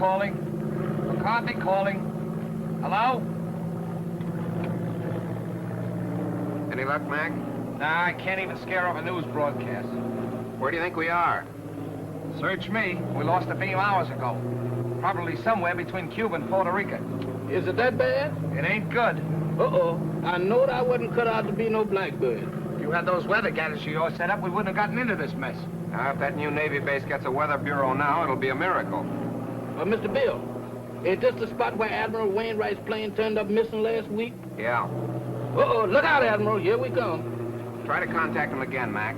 calling. McCarthy calling. Hello? Any luck, Mac? Nah, I can't even scare off a news broadcast. Where do you think we are? Search me. We lost a beam hours ago. Probably somewhere between Cuba and Puerto Rico. Is it that bad? It ain't good. Uh-oh. I knowed I wasn't cut out to be no blackbird. If you had those weather gadgets of yours set up, we wouldn't have gotten into this mess. Now, if that new Navy base gets a weather bureau now, it'll be a miracle. Mr. Bill, is this the spot where Admiral Wainwright's plane turned up missing last week? Yeah. Uh-oh. Look out, Admiral. Here we come. Try to contact him again, Mac.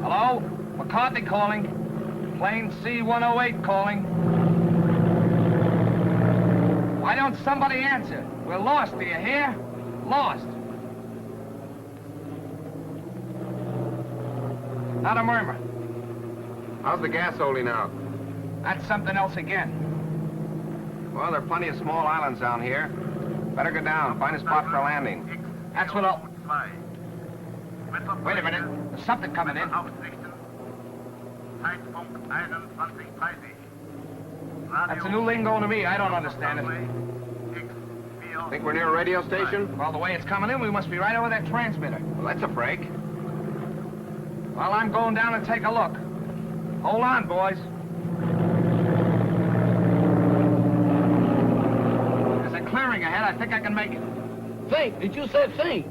Hello? McCarthy calling. Plane C-108 calling. Why don't somebody answer? We're lost, do you hear? Lost. Not a murmur. How's the gas holding out? That's something else again. Well, there are plenty of small islands down here. Better go down, find a spot for landing. That's what I'll... Wait a minute. There's something coming in. That's a new lingo to me. I don't understand it. Think we're near a radio station? Well, the way it's coming in, we must be right over that transmitter. Well, that's a break. Well, I'm going down and take a look. Hold on, boys. There's a clearing ahead. I think I can make it. Think. Did you say think?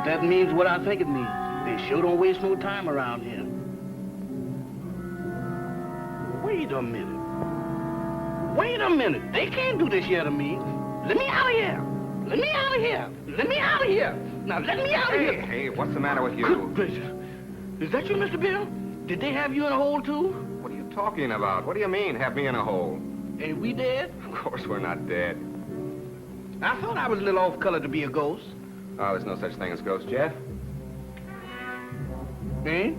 That means what I think it means. They sure don't waste no time around here. Wait a minute. Wait a minute. They can't do this here to me. Let me out of here. Let me out of here. Let me out of here. Now, let me out of here. Hey, what's the matter with you? Good gracious. Is that you, Mr. Bill? Did they have you in a hole, too? What are you talking about? What do you mean, have me in a hole? Ain't we dead? Of course we're not dead. I thought I was a little off-color to be a ghost. Oh, there's no such thing as ghosts, Jeff. Eh?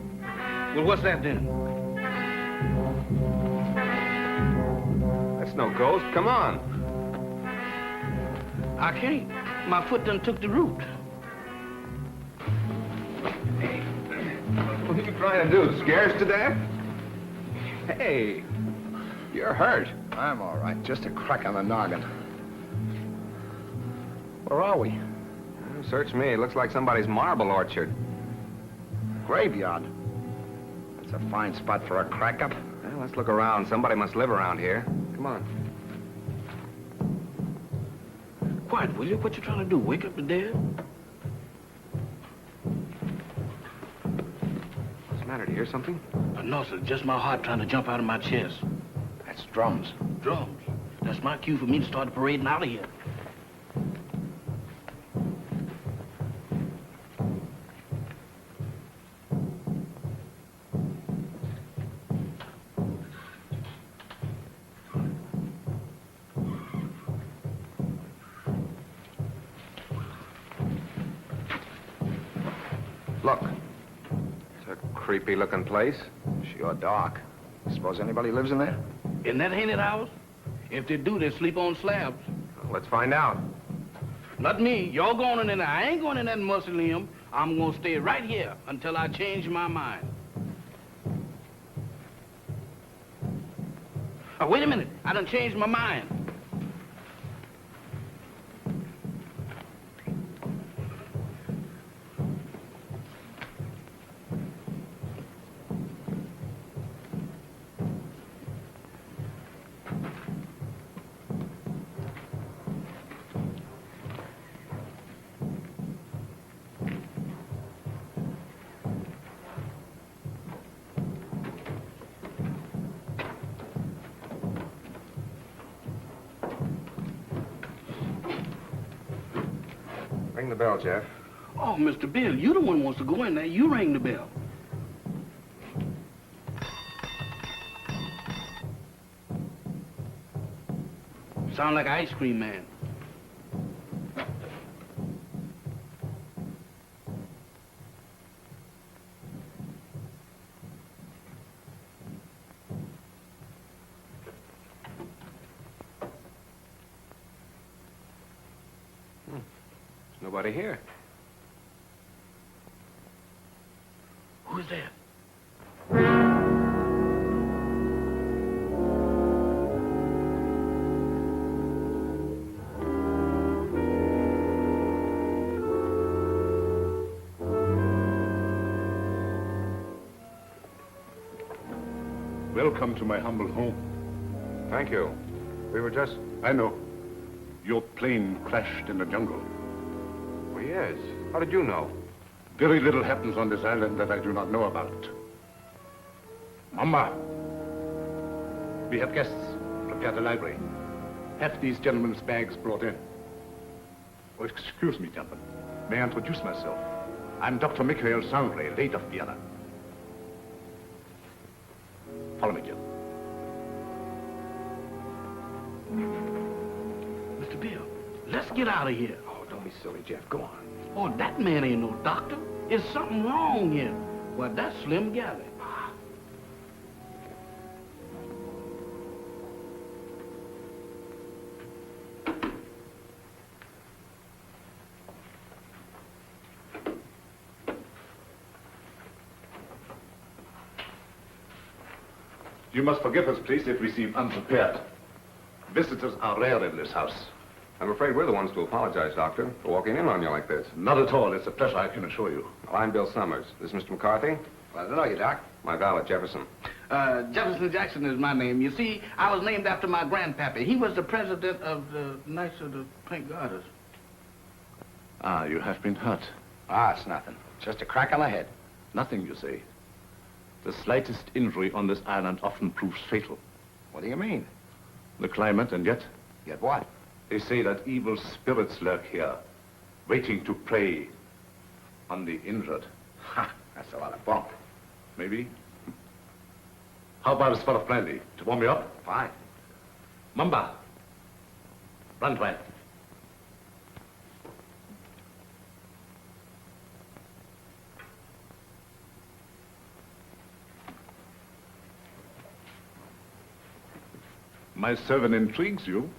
Well, what's that then? That's no ghost. Come on. I can't. My foot done took the root. Hey, what are you trying to do? Scare us to death? Hey, you're hurt. I'm all right. Just a crack on the noggin. Where are we? Search me. It looks like somebody's marble orchard. Graveyard. That's a fine spot for a crack-up. Well, let's look around. Somebody must live around here. Come on. Quiet, will you? What you trying to do? Wake up the dead? What's the matter? Do you hear something? No, sir. Just my heart trying to jump out of my chest. That's drums. Drums. That's my cue for me to start parading out of here. Look. It's a creepy-looking place. Sure dark. Suppose anybody lives in there? In that haunted house? If they do, they sleep on slabs. Well, let's find out. Not me. Y'all going in there. I ain't going in that mausoleum. I'm going to stay right here until I change my mind. Oh, wait a minute. I done changed my mind. Ring the bell, Jeff. Oh, Mr. Bill, you the one who wants to go in there. You ring the bell. Sound like an ice cream man. Nobody here. Who's that? Welcome to my humble home. Thank you. We were just... I know. Your plane crashed in the jungle. Oh, yes. How did you know? Very little happens on this island that I do not know about. Mama, we have guests. Prepare the library. Have these gentlemen's bags brought in. Oh, excuse me, gentlemen. May I introduce myself? I'm Dr. Mikhail Sangre, late of Vienna. Follow me, Jill. Mr. Bill, let's get out of here. Oh, don't be silly, Jeff. Go on. Oh, that man ain't no doctor. There's something wrong here. Well, that's Slim Galley. You must forgive us, please, if we seem unprepared. Visitors are rare in this house. I'm afraid we're the ones to apologize, Doctor, for walking in on you like this. Not at all. It's a pleasure, I can assure you. Well, I'm Bill Summers. This is Mr. McCarthy. Glad to know you, Doc. My valet, Jefferson. Jefferson Jackson is my name. You see, I was named after my grandpappy. He was the president of the Knights of the Pink Garters. Ah, you have been hurt. Ah, it's nothing. Just a crack on the head. Nothing, you say. The slightest injury on this island often proves fatal. What do you mean? The climate, and yet, Get what? they say that evil spirits lurk here, waiting to prey on the injured. Ha! That's a lot of bunk. Maybe? How about a spot of brandy to warm you up? Fine. Mamba, Brandwein. My servant intrigues you.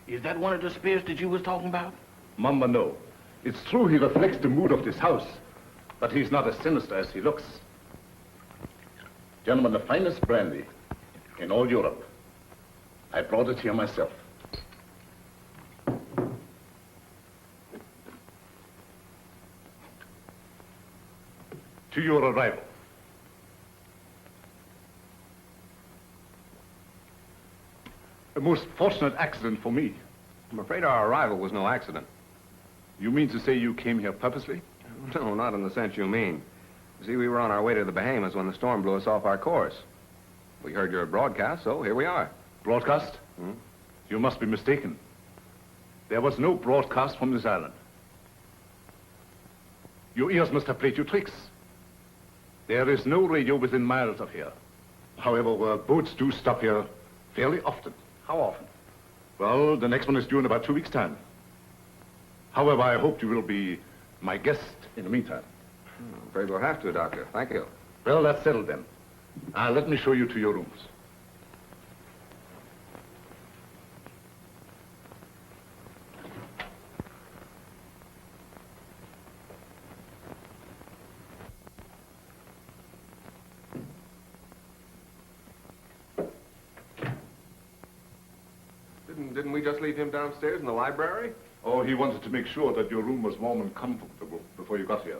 Is that one of the spirits that you was talking about? Mamba, no. It's true he reflects the mood of this house, but he's not as sinister as he looks. Gentlemen, the finest brandy in all Europe. I brought it here myself. To your arrival. A most fortunate accident for me. I'm afraid our arrival was no accident. You mean to say you came here purposely? No, not in the sense you mean. You see, we were on our way to the Bahamas when the storm blew us off our course. We heard your broadcast, so here we are. Broadcast? Hmm? You must be mistaken. There was no broadcast from this island. Your ears must have played you tricks. There is no radio within miles of here. However, boats do stop here fairly often. How often? Well, the next one is due in about 2 weeks' time. However, I hope you will be my guest in the meantime. I'm afraid we'll have to, Doctor. Thank you. Well, that's settled then. Let me show you to your rooms. Didn't we just leave him downstairs in the library? Oh, he wanted to make sure that your room was warm and comfortable before you got here.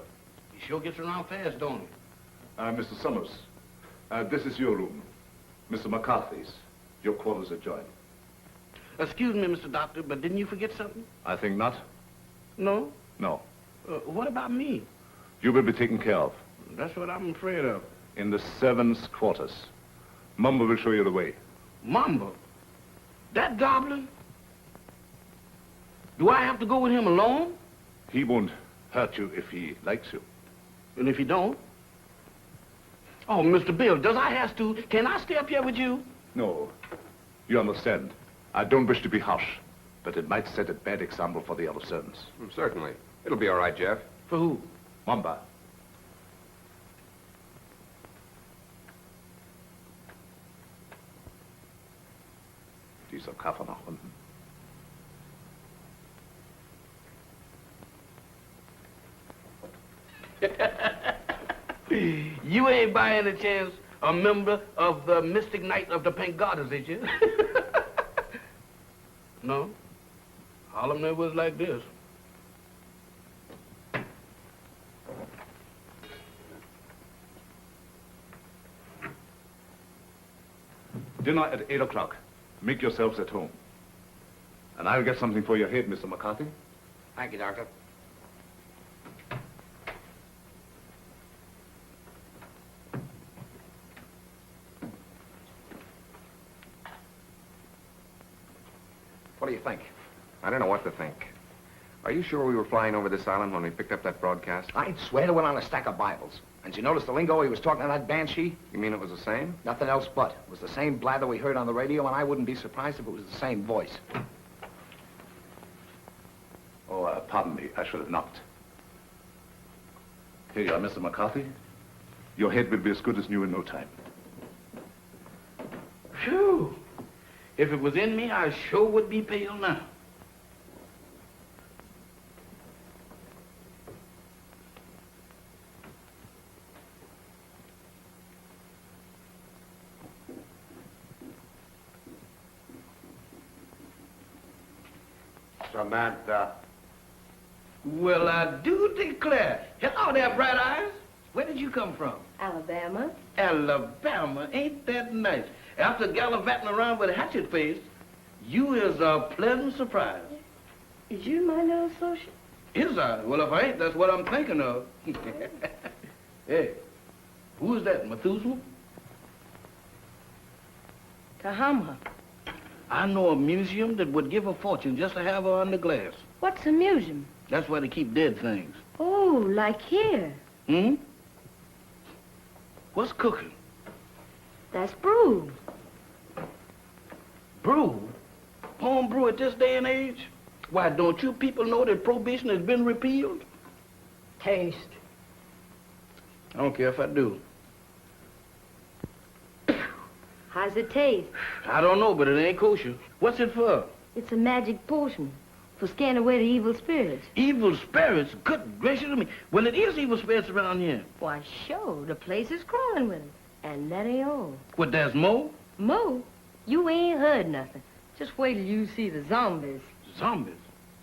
He sure gets around fast, don't he? Mr. Summers, this is your room. Mr. McCarthy's. Your quarters adjoin. Excuse me, Mr. Doctor, but didn't you forget something? I think not. No? No. What about me? You will be taken care of. That's what I'm afraid of. In the servants' quarters. Mumba will show you the way. Mamba? That goblin? Do I have to go with him alone? He won't hurt you if he likes you. And if you don't? Oh, Mr. Bill, does I have to? Can I stay up here with you? No. You understand. I don't wish to be harsh, but it might set a bad example for the other servants. Certainly. It'll be all right, Jeff. For who? Mamba. Dieser Kaffer nach unten. You ain't by any chance a member of the Mystic Knight of the Pink Goddess, is you? No? All of them was like this. Dinner at 8 o'clock. Make yourselves at home. And I'll get something for your head, Mr. McCarthy. Thank you, Doctor. What do you think? I don't know what to think. Are you sure we were flying over this island when we picked up that broadcast? I'd swear to it on a stack of Bibles. And you notice the lingo he was talking to that banshee? You mean it was the same? Nothing else but. It was the same blather we heard on the radio, and I wouldn't be surprised if it was the same voice. Oh, pardon me. I should have knocked. Here you are, Mr. McCarthy. Your head will be as good as new in no time. Phew. If it was in me, I sure would be pale now. Samantha. Well, I do declare. Hello there, Bright Eyes. Where did you come from? Alabama. Alabama. Ain't that nice? After gallivanting around with a hatchet face, you is a pleasant surprise. Is you my little associate? Is I? Well, if I ain't, that's what I'm thinking of. Hey, who is that, Methuselah? Kahama. I know a museum that would give a fortune just to have her under glass. What's a museum? That's where they keep dead things. Oh, like here. Hmm? What's cooking? That's brew. Brew? Home brew at this day and age? Why, don't you people know that prohibition has been repealed? Taste. I don't care if I do. How's it taste? I don't know, but it ain't kosher. What's it for? It's a magic potion for scaring away the evil spirits. Evil spirits? Good gracious of me. Well, it is evil spirits around here. Why, sure, the place is crawling with them. And that ain't all. What, there's more? Mo, you ain't heard nothing. Just wait till you see the zombies. Zombies?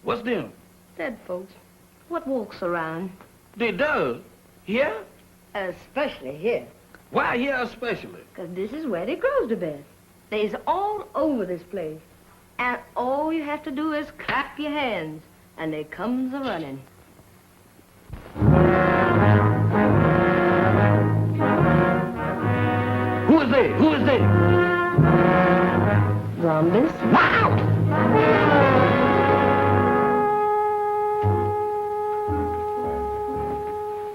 What's them? Dead folks. What walks around? They does? Here? Especially here. Why here especially? 'Cause this is where they grows the best. They's all over this place. And all you have to do is clap your hands, and they comes a-running. Who is they? Who is they? Zombies? Wow!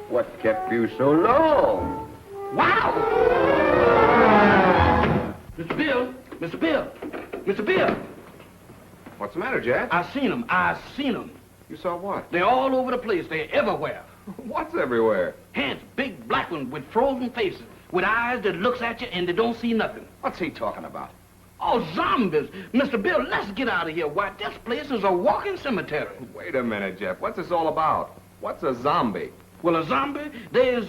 What kept you so long? Wow! Mr. Bill! Mr. Bill! Mr. Bill! What's the matter, Jeff? I seen them. I seen them. You saw what? They're all over the place. They're everywhere. What's everywhere? Hands, big black ones with frozen faces, with eyes that looks at you and they don't see nothing. What's he talking about? Oh, zombies! Mr. Bill, let's get out of here. Why, this place is a walking cemetery. Wait a minute, Jeff. What's this all about? What's a zombie? Well, a zombie, there's,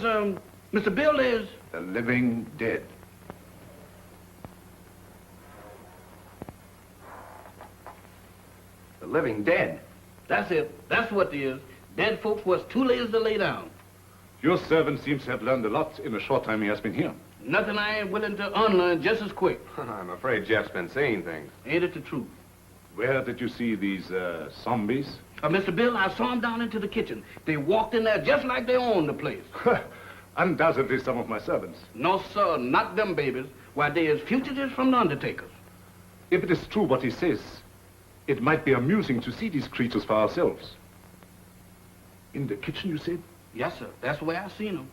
Mr. Bill, there's... The living dead. The living dead. That's it. That's what it is. Dead folks was too lazy to lay down. Your servant seems to have learned a lot in the short time he has been here. Nothing I ain't willing to unlearn just as quick. I'm afraid Jeff's been seeing things. Ain't it the truth? Where did you see these, zombies? Mr. Bill, I saw them down into the kitchen. They walked in there just like they owned the place. Undoubtedly some of my servants. No, sir, not them babies. Why, they is fugitives from the undertakers. If it is true what he says, it might be amusing to see these creatures for ourselves. In the kitchen, you said? Yes, sir. That's where I seen him.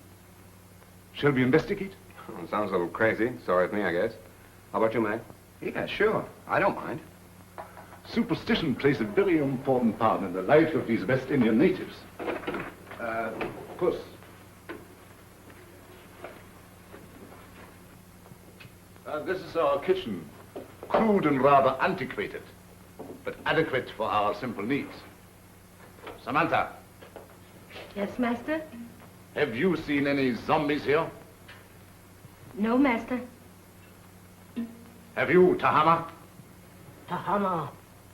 Shall we investigate? Well, sounds a little crazy. Sorry with me, I guess. How about you, Mac? Yeah, sure. I don't mind. Superstition plays a very important part in the life of these West Indian natives. Puss. This is our kitchen. Crude and rather antiquated, but adequate for our simple needs. Samantha, Yes, master? have you seen any zombies here? No, master. Have you, Tahama? Tahama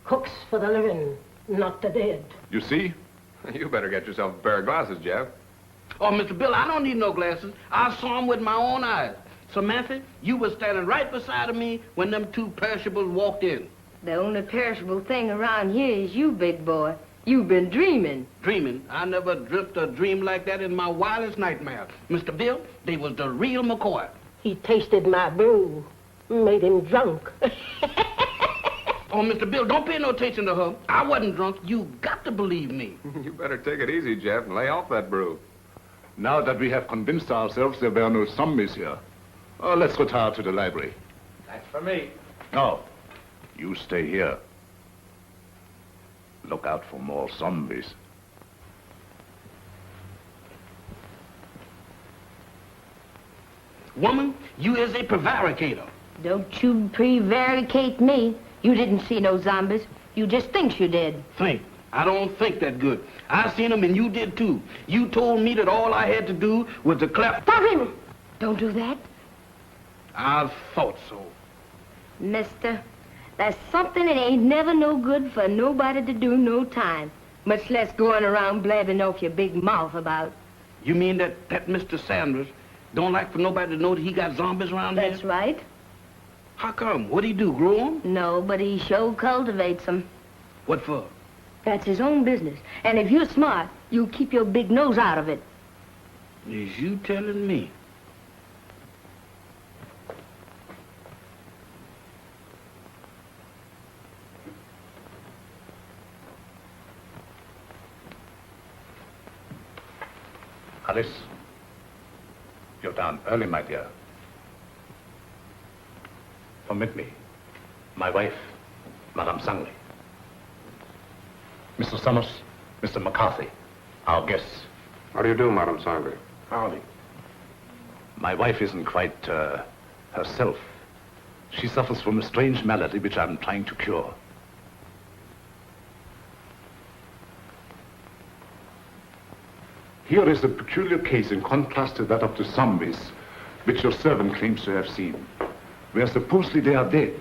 cooks for the living, not the dead. You see? You better get yourself a pair of glasses, Jeff. Oh, Mr. Bill, I don't need no glasses. I saw him with my own eyes. Samantha, you was standing right beside of me when them two perishables walked in. The only perishable thing around here is you, big boy. You've been dreaming. Dreaming. I never dreamt a dream like that in my wildest nightmare. Mr. Bill, they was the real McCoy. He tasted my brew, made him drunk. Oh, Mr. Bill, don't pay no attention to her. I wasn't drunk. You got to believe me. You better take it easy, Jeff, and lay off that brew. Now that we have convinced ourselves there were no zombies here, let's retire to the library. That's for me. No, you stay here. Look out for more zombies. Woman, you is a prevaricator. Don't you prevaricate me. You didn't see no zombies. You just thinks you did. Think. I don't think that good. I seen them and you did too. You told me that all I had to do was to clap. Stop him! Don't do that. I thought so. Mister, there's something that ain't never no good for nobody to do no time. Much less going around blabbing off your big mouth about. You mean that Mr. Sanders don't like for nobody to know that he got zombies around That's here? right. How come? What'd he do, grow 'em? No, but he sure cultivates them. What for? That's his own business. And if you're smart, you'll keep your big nose out of it. Is you telling me? Alice, you're down early, my dear. Permit me. My wife, Madame Sangley. Mr. Summers, Mr. McCarthy, our guests. How do you do, Madame Sangley? Howdy. My wife isn't quite, herself. She suffers from a strange malady which I'm trying to cure. Here is a peculiar case in contrast to that of the zombies, which your servant claims to have seen, where supposedly they are dead,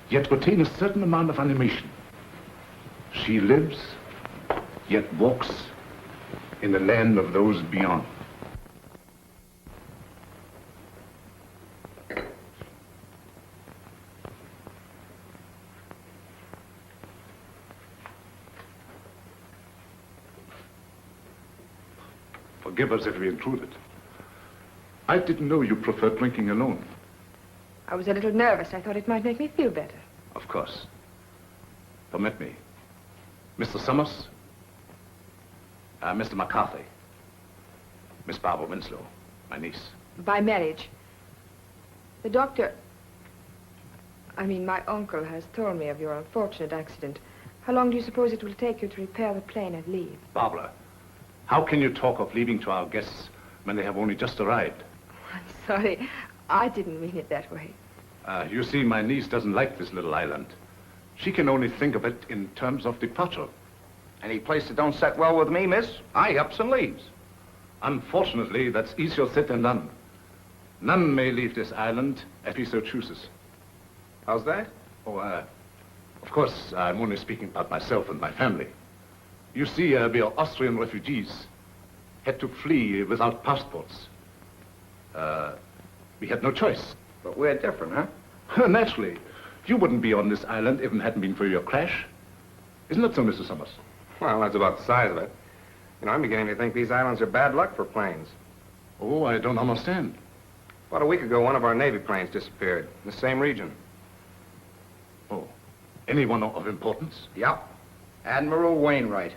yet retain a certain amount of animation. She lives, yet walks in the land of those beyond. Forgive us if we intruded. I didn't know you preferred drinking alone. I was a little nervous. I thought it might make me feel better. Of course. Permit me. Mr. Summers, Mr. McCarthy, Miss Barbara Winslow, my niece. By marriage. The doctor... my uncle has told me of your unfortunate accident. How long do you suppose it will take you to repair the plane and leave? Barbara, how can you talk of leaving to our guests when they have only just arrived? I'm sorry. I didn't mean it that way. You see, my niece doesn't like this little island. She can only think of it in terms of departure. Any place that don't set well with me, miss, I ups and leaves. Unfortunately, that's easier said than done. None may leave this island if he so chooses. How's that? Oh, of course, I'm only speaking about myself and my family. You see, we are Austrian refugees, had to flee without passports. We had no choice. But we're different, huh? Naturally. You wouldn't be on this island if it hadn't been for your crash. Isn't that so, Mr. Summers? Well, that's about the size of it. You know, I'm beginning to think these islands are bad luck for planes. Oh, I don't understand. About a week ago, one of our Navy planes disappeared in the same region. Oh, anyone of importance? Yep. Admiral Wainwright.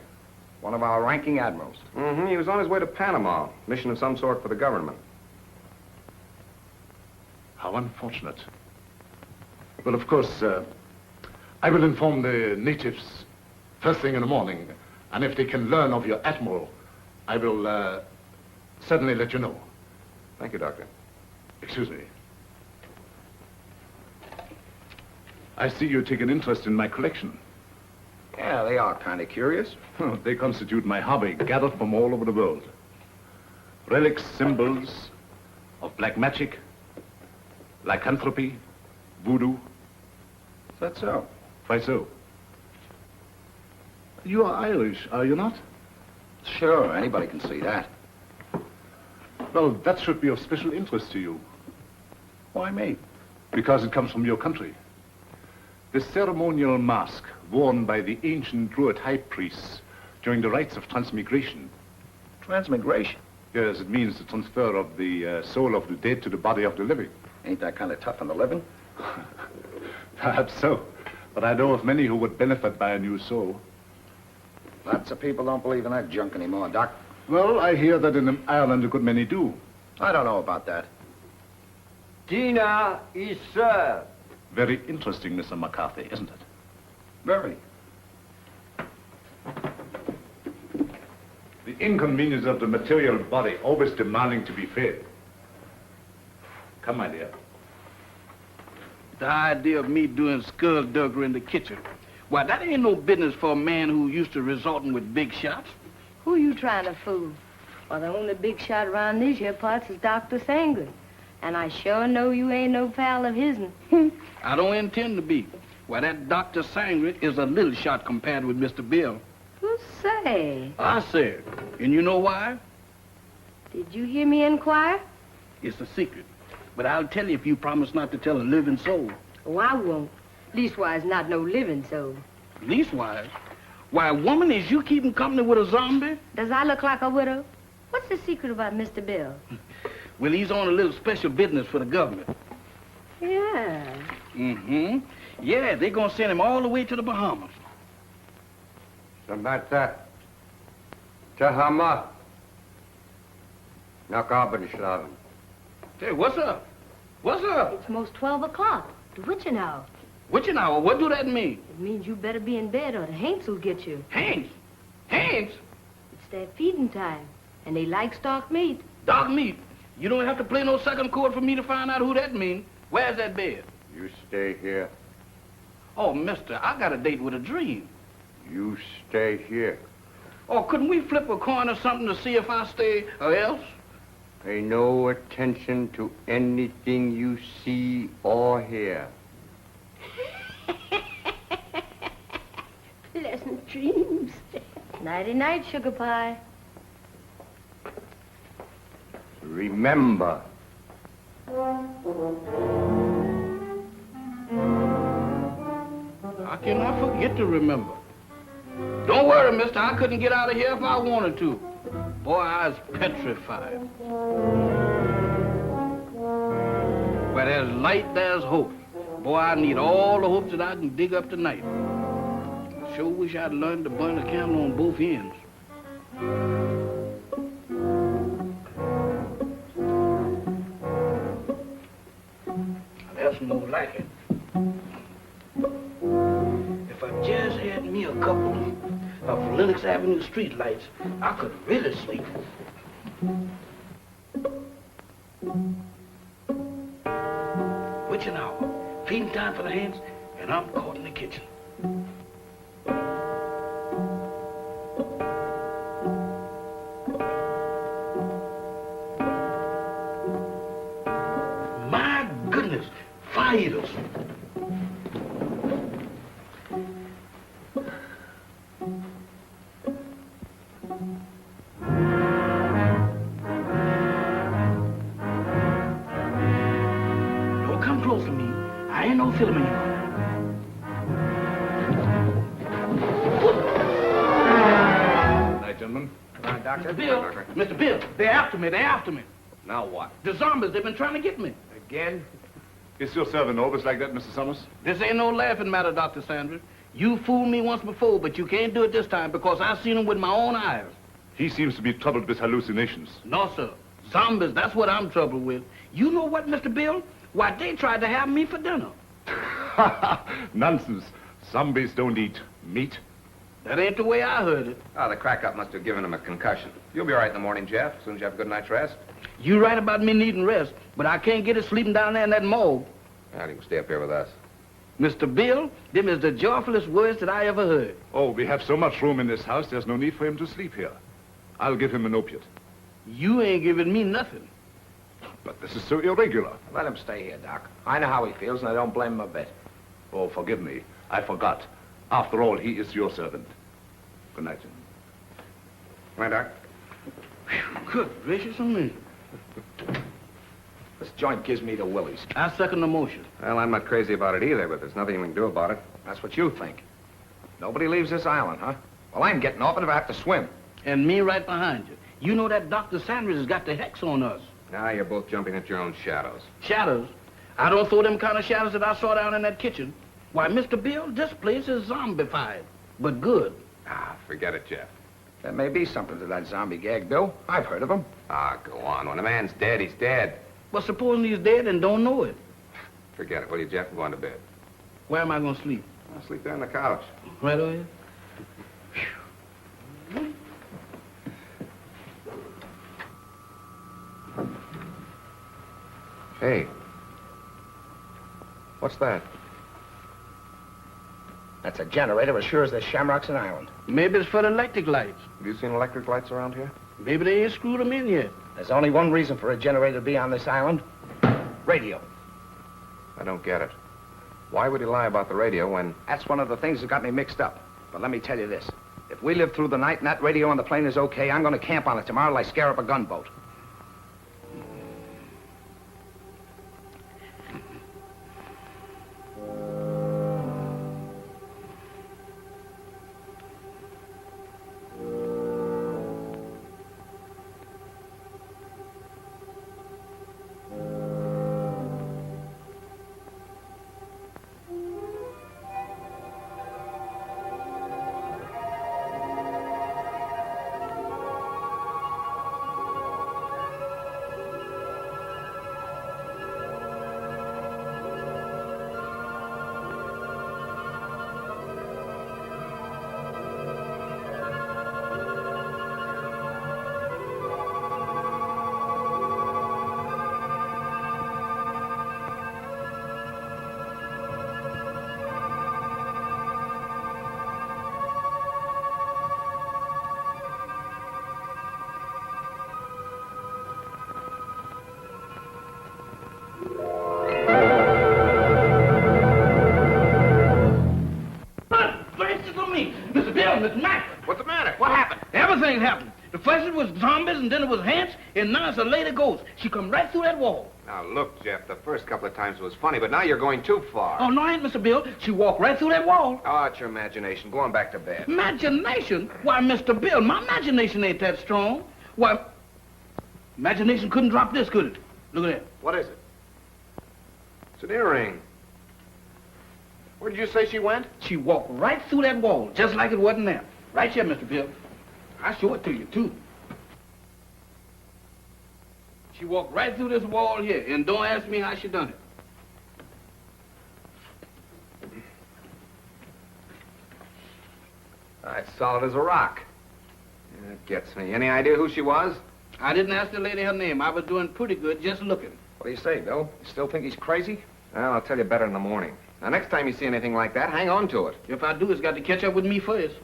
One of our ranking admirals. Mm-hmm. He was on his way to Panama. Mission of some sort for the government. How unfortunate. Well, of course, I will inform the natives first thing in the morning. And if they can learn of your admiral, I will certainly let you know. Thank you, Doctor. Excuse me. I see you take an interest in my collection. Yeah, they are kind of curious. They constitute my hobby, gathered from all over the world. Relics, symbols of black magic, lycanthropy, voodoo. Is that so? Why so? You are Irish, are you not? Sure, anybody can see that. Well, that should be of special interest to you. Why me? Because it comes from your country. The ceremonial mask worn by the ancient Druid high priests during the rites of transmigration. Transmigration? Yes, it means the transfer of the soul of the dead to the body of the living. Ain't that kind of tough on the living? Perhaps so. But I know of many who would benefit by a new soul. Lots of people don't believe in that junk anymore, Doc. Well, I hear that in Ireland a good many do. I don't know about that. Dinner is served. Very interesting, Mr. McCarthy, isn't it? Very. The inconvenience of the material body always demanding to be fed. Come, my dear. The idea of me doing skullduggery in the kitchen. Why, that ain't no business for a man who used to resorting with big shots. Who you trying to fool? Well, the only big shot around these here parts is Dr. Sangren. And I sure know you ain't no pal of his'n. I don't intend to be. Why, that Dr. Sangren is a little shot compared with Mr. Bill. Who say? I said. And you know why? Did you hear me inquire? It's a secret. But I'll tell you if you promise not to tell a living soul. Oh, I won't. Leastwise, not no living soul. Leastwise? Why, woman, is you keeping company with a zombie? Does I look like a widow? What's the secret about Mr. Bill? Well, he's on a little special business for the government. Yeah. Mm-hmm. Yeah, they're gonna send him all the way to the Bahamas. Samantha. Tahama. Nakabanislaven. Hey, what's up? What's up? It's most 12 o'clock. The witching hour. Witching hour? What do that mean? It means you better be in bed or the Haints will get you. Haints? Haints? It's their feeding time, and they like stock meat. Dog meat. You don't have to play no second chord for me to find out who that means. Where's that bed? You stay here. Oh, mister, I got a date with a dream. You stay here. Oh, couldn't we flip a coin or something to see if I stay or else? Pay no attention to anything you see or hear. Pleasant dreams. Nighty-night, sugar pie. Remember. How can I forget to remember? Don't worry, mister. I couldn't get out of here if I wanted to. Boy, I was petrified. Where there's light, there's hope. Boy, I need all the hopes that I can dig up tonight. I sure wish I'd learned to burn a candle on both ends. That's more like it. If I just had me a couple of Lenox Avenue streetlights, I could really sleep. Witching hour, feeding time for the hands, and I'm caught in the kitchen. My goodness, fire eaters. Don't come close to me. I ain't no filming you. Night, gentlemen. Come on, Doctor. Bill, Mr. Bill, they're after me, they're after me. Now what? The zombies, they've been trying to get me. Again? Is your servant always like that, Mr. Summers? This ain't no laughing matter, Dr. Sanders. You fooled me once before, but you can't do it this time because I've seen him with my own eyes. He seems to be troubled with hallucinations. No, sir. Zombies, that's what I'm troubled with. You know what, Mr. Bill? Why, they tried to have me for dinner. Nonsense. Zombies don't eat meat. That ain't the way I heard it. Oh, the crack-up must have given him a concussion. You'll be all right in the morning, Jeff, as soon as you have a good night's rest. You right about me needing rest, but I can't get it sleeping down there in that morgue. Well, you can stay up here with us. Mr. Bill, them is the joyfulest words that I ever heard. Oh, we have so much room in this house, there's no need for him to sleep here. I'll give him an opiate. You ain't giving me nothing. But this is so irregular. Let him stay here, Doc. I know how he feels, and I don't blame him a bit. Oh, forgive me. I forgot. After all, he is your servant. Good night, gentlemen. Come on, Doc. Good gracious of me. This joint gives me the willies. I second the motion. Well, I'm not crazy about it either, but there's nothing we can do about it. That's what you think. Nobody leaves this island, huh? Well, I'm getting off it if I have to swim. And me right behind you. You know that Dr. Sanders has got the hex on us. Now you're both jumping at your own shadows. Shadows? I don't throw them kind of shadows that I saw down in that kitchen. Why, Mr. Bill, this place is zombified, but good. Ah, forget it, Jeff. There may be something to that zombie gag, Bill. I've heard of them. Ah, go on. When a man's dead, he's dead. But supposing he's dead and don't know it, Forget it, will you, Jeff? Go on to bed. where am I going to sleep? I'll sleep there on the couch. Right over here? Hey. What's that? That's a generator as sure as there's shamrocks in Ireland. Maybe it's for the electric lights. Have you seen electric lights around here? Maybe they ain't screwed them in yet. There's only one reason for a generator to be on this island. Radio. I don't get it. Why would he lie about the radio when... That's one of the things that got me mixed up. But let me tell you this. If we live through the night and that radio on the plane is okay, I'm going to camp on it tomorrow like scare up a gunboat. Mr. Bill, Mr. Mac. What's the matter? What happened? Everything happened. The first it was zombies, and then it was ants, and now it's a lady ghost. She come right through that wall. Now, look, Jeff, the first couple of times it was funny, but now you're going too far. Oh, no, I ain't, Mr. Bill. She walked right through that wall. Oh, it's your imagination. Go on back to bed. Imagination? Why, Mr. Bill, my imagination ain't that strong. Why, imagination couldn't drop this, could it? Look at that. What is it? It's an earring. Where did you say she went? She walked right through that wall, just like it wasn't there. Right here, Mr. Bill. I'll show it to you, too. She walked right through this wall here, and don't ask me how she done it. It's solid as a rock. That gets me. Any idea who she was? I didn't ask the lady her name. I was doing pretty good just looking. What do you say, Bill? You still think he's crazy? Well, I'll tell you better in the morning. Now, next time you see anything like that, hang on to it. If I do, it's got to catch up with me first.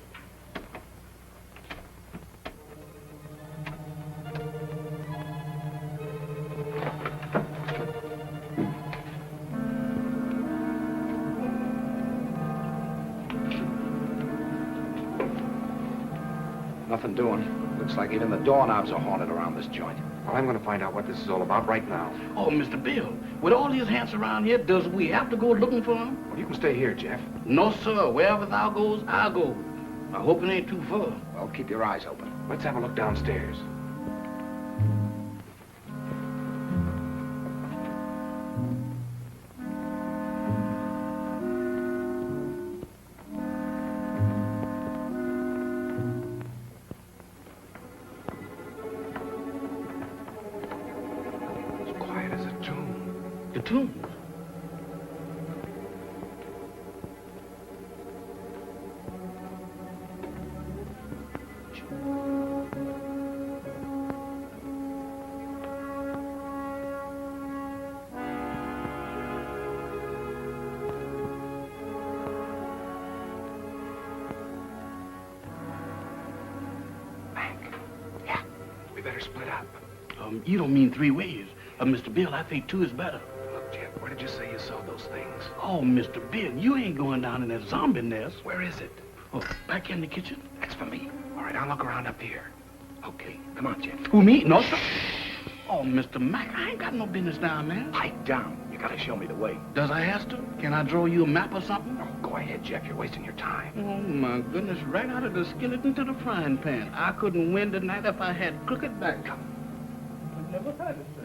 Nothing doing. Looks like even the doorknobs are haunted around this joint. Well, I'm going to find out what this is all about right now. Oh, Mr. Bill, with all these ants around here, does we have to go looking for them? Well, you can stay here, Jeff. No, sir. Wherever thou goes, I'll go. I hope it ain't too far. Well, keep your eyes open. Let's have a look downstairs. cartoons. We better split up. You don't mean 3 ways. Mr. Bill, I think 2 is better. Look, Jet, where did you say you saw those things? Oh, Mr. Bill, you ain't going down in that zombie nest. Where is it? Oh, back in the kitchen? That's for me. All right, I'll look around up here. Okay, come on, Jet. Who, me? No, sir. Oh, Mr. Mac, I ain't got no business down there. Pipe down. You gotta show me the way. Does I have to? Can I draw you a map or something? Oh, go ahead, Jeff. You're wasting your time. Oh, my goodness, right out of the skillet into the frying pan. I couldn't win tonight if I had crooked back. I never had it, sir.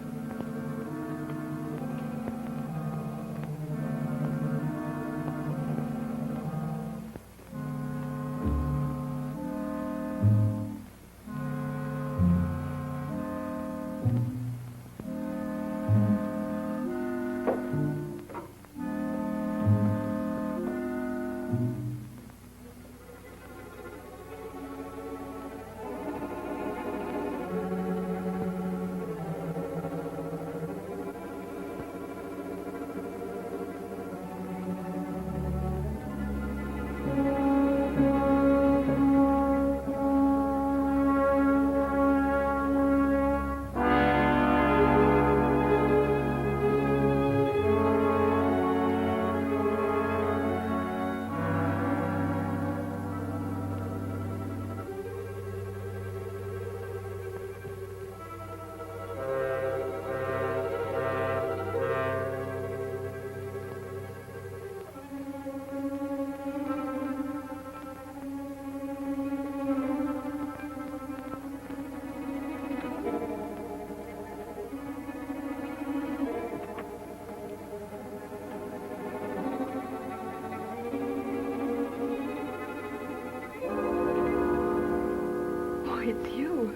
It's you.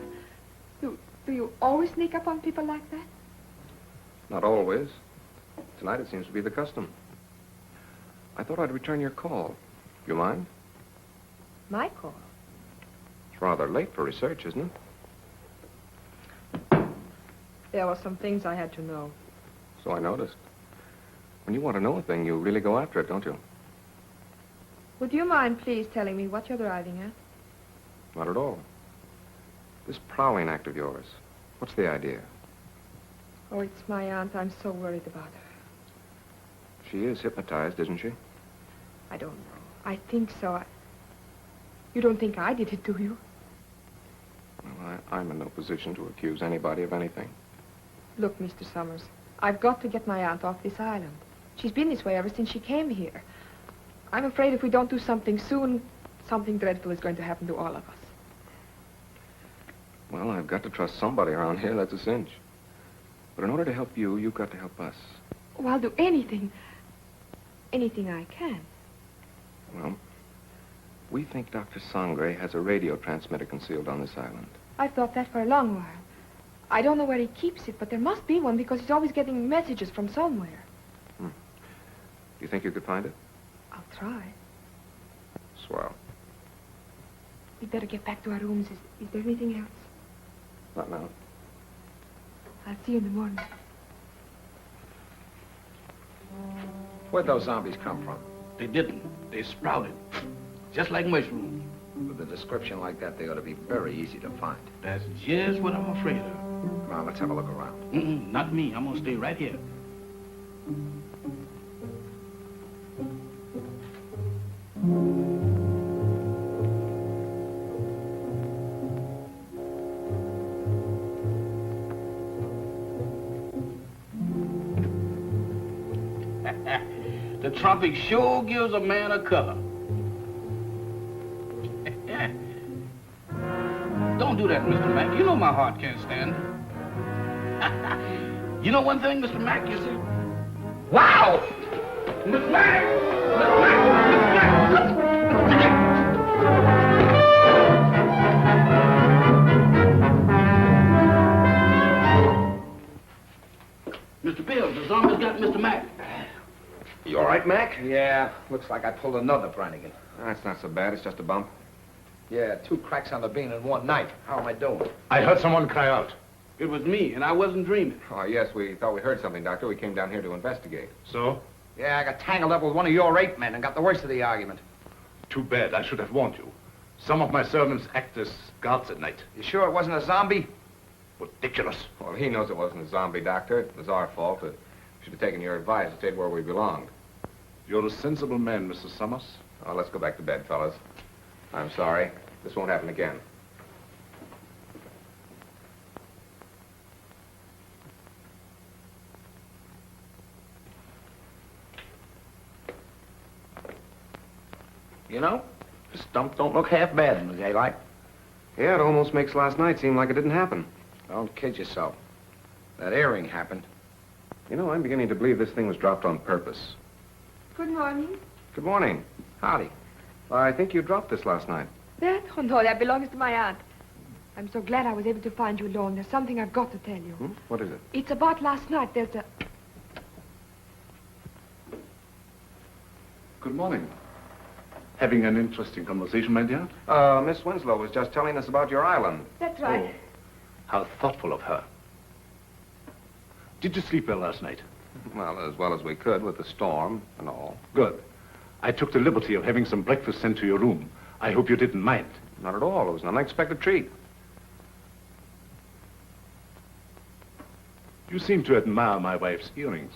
Do you always sneak up on people like that? Not always. Tonight it seems to be the custom. I thought I'd return your call. You mind? My call? It's rather late for research, isn't it? There were some things I had to know. So I noticed. When you want to know a thing, you really go after it, don't you? Would you mind please telling me what you're driving at? Not at all. This prowling act of yours, what's the idea? Oh, it's my aunt. I'm so worried about her. She is hypnotized, isn't she? I don't know. I think so. You don't think I did it, do you? Well, I'm in no position to accuse anybody of anything. Look, Mr. Summers, I've got to get my aunt off this island. She's been this way ever since she came here. I'm afraid if we don't do something soon, something dreadful is going to happen to all of us. Well, I've got to trust somebody around here, that's a cinch. But in order to help you, you've got to help us. Oh, I'll do anything. Anything I can. Well, we think Dr. Sangre has a radio transmitter concealed on this island. I've thought that for a long while. I don't know where he keeps it, but there must be one because he's always getting messages from somewhere. Do you think you could find it? I'll try. Swell. We'd better get back to our rooms. Is there anything else? Not now. I'll see you in the morning. Where'd those zombies come from? They didn't. They sprouted. Just like mushrooms. With a description like that, they ought to be very easy to find. That's just what I'm afraid of. Come on, let's have a look around. Not me. I'm gonna stay right here. The tropic sure gives a man a color. Don't do that, Mr. Mack. You know my heart can't stand it. You know one thing, Mr. Mack, you see? Wow! Mr. Mack! Mr. Mack! Mr. Mack! Mr. Bill, the zombies got Mr. right, Mac? Yeah, looks like I pulled another Brannigan. That's not so bad. It's just a bump. Yeah, 2 cracks on the bean in one night. How am I doing? I heard someone cry out. It was me, and I wasn't dreaming. Oh, yes, we thought we heard something, Doctor. We came down here to investigate. So? Yeah, I got tangled up with one of your 8 men and got the worst of the argument. Too bad. I should have warned you. Some of my servants act as guards at night. You sure it wasn't a zombie? Ridiculous. Well, he knows it wasn't a zombie, Doctor. It was our fault. We should have taken your advice and stayed where we belonged. You're a sensible man, Mr. Summers. Oh, let's go back to bed, fellas. I'm sorry. This won't happen again. You know, this stump don't look half bad in the daylight. Yeah, it almost makes last night seem like it didn't happen. Don't kid yourself. That earring happened. You know, I'm beginning to believe this thing was dropped on purpose. Good morning. Good morning. Howdy. I think you dropped this last night. That? Oh, no, that belongs to my aunt. I'm so glad I was able to find you alone. There's something I've got to tell you. Hmm? What is it? It's about last night. There's a... Good morning. Having an interesting conversation, my dear? Miss Winslow was just telling us about your island. That's right. Oh, how thoughtful of her. Did you sleep well last night? Well as we could with the storm and all. Good. I took the liberty of having some breakfast sent to your room. I hope you didn't mind. Not at all. It was an unexpected treat. You seem to admire my wife's earrings.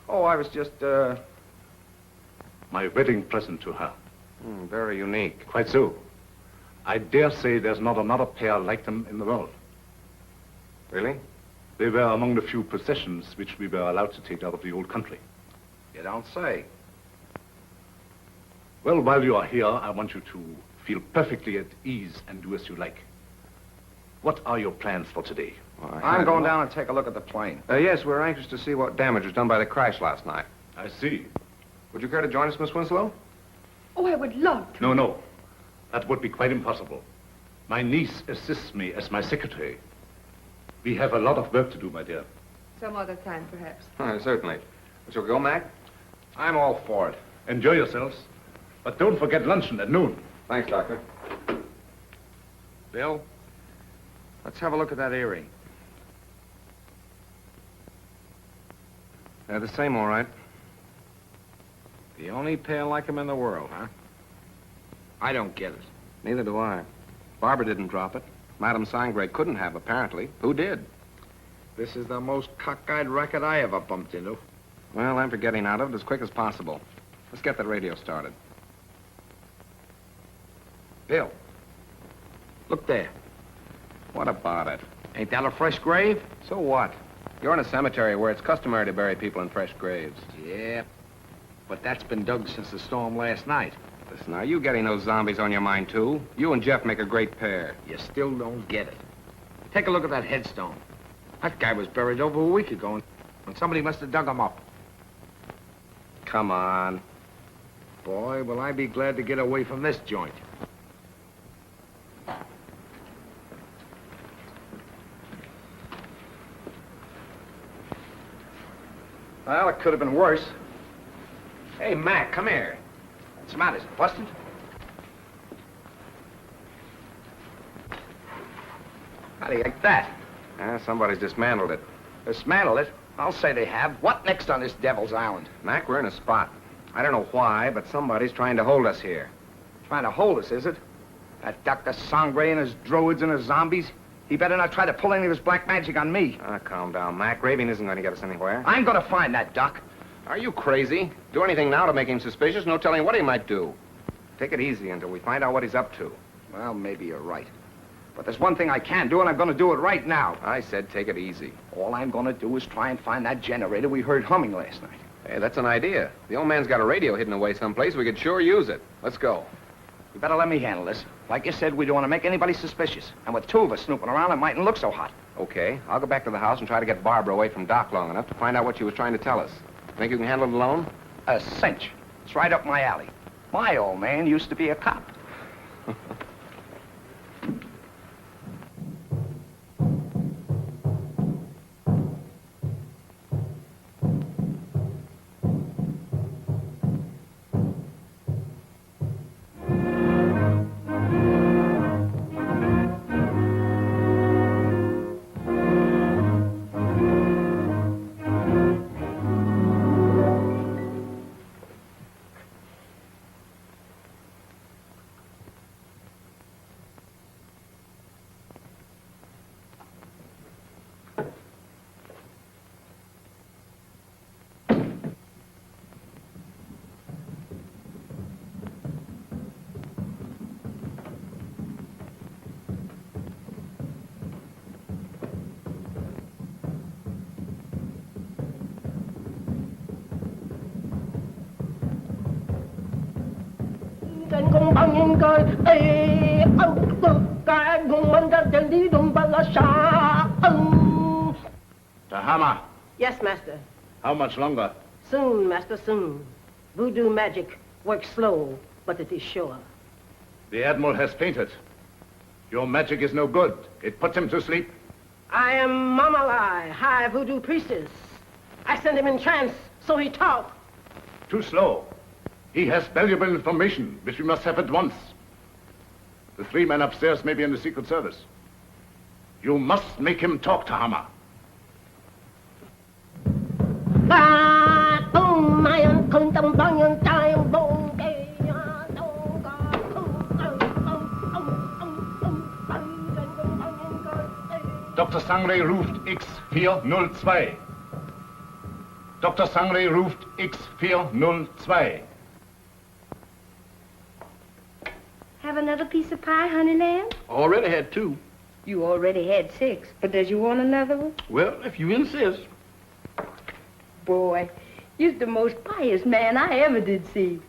Oh, I was just, My wedding present to her. Very unique. Quite so. I dare say there's not another pair like them in the world. Really? They were among the few possessions which we were allowed to take out of the old country. You don't say. Well, while you are here, I want you to feel perfectly at ease and do as you like. What are your plans for today? I'm going down and take a look at the plane. Yes, we're anxious to see what damage was done by the crash last night. I see. Would you care to join us, Miss Winslow? Oh, I would love to. No. That would be quite impossible. My niece assists me as my secretary. We have a lot of work to do, my dear. Some other time, perhaps. Certainly. Shall we go, Mac? I'm all for it. Enjoy yourselves. But don't forget luncheon at noon. Thanks, Doctor. Bill, let's have a look at that earring. They're the same, all right. The only pair like him in the world, huh? I don't get it. Neither do I. Barbara didn't drop it. Madame Sangre couldn't have, apparently. Who did? This is the most cockeyed racket I ever bumped into. Well, I'm for getting out of it as quick as possible. Let's get that radio started. Bill, look there. What about it? Ain't that a fresh grave? So what? You're in a cemetery where it's customary to bury people in fresh graves. Yeah, but that's been dug since the storm last night. Listen, are you getting those zombies on your mind, too? You and Jeff make a great pair. You still don't get it. Take a look at that headstone. That guy was buried over a week ago, and somebody must have dug him up. Come on. Boy, will I be glad to get away from this joint. Well, it could have been worse. Hey, Mac, come here. What's the matter? Is it busted? How do you like that? Somebody's dismantled it. Dismantle it? I'll say they have. What next on this Devil's Island? Mac, we're in a spot. I don't know why, but somebody's trying to hold us here. Trying to hold us, is it? That Dr. Sangre and his druids and his zombies? He better not try to pull any of his black magic on me. Calm down, Mac. Raving isn't going to get us anywhere. I'm gonna find that Doc. Are you crazy? Do anything now to make him suspicious, no telling what he might do. Take it easy until we find out what he's up to. Well, maybe you're right. But there's one thing I can do, and I'm gonna do it right now. I said take it easy. All I'm gonna do is try and find that generator we heard humming last night. Hey, that's an idea. The old man's got a radio hidden away someplace. We could sure use it. Let's go. You better let me handle this. Like you said, we don't want to make anybody suspicious. And with 2 of us snooping around, it mightn't look so hot. Okay, I'll go back to the house and try to get Barbara away from Doc long enough to find out what she was trying to tell us. Think you can handle it alone? A cinch. It's right up my alley. My old man used to be a cop. banging guy. Hey, oh, guy, go under the lead on Balasha. Tahama, Yes, master. how much longer? Soon, master, soon. Voodoo magic works slow, but it is sure. The Admiral has fainted. Your magic is no good. It puts him to sleep. I am Mamalai, high voodoo priestess. I sent him in trance, so he talk. Too slow. He has valuable information, which we must have at once. The 3 men upstairs may be in the Secret Service. You must make him talk, Tahama. Dr. Sangre ruft X402. Dr. Sangre ruft X402. Have another piece of pie, honey lamb? Already had 2. You already had 6, but does you want another one? Well, if you insist. Boy, you're the most pious man I ever did see.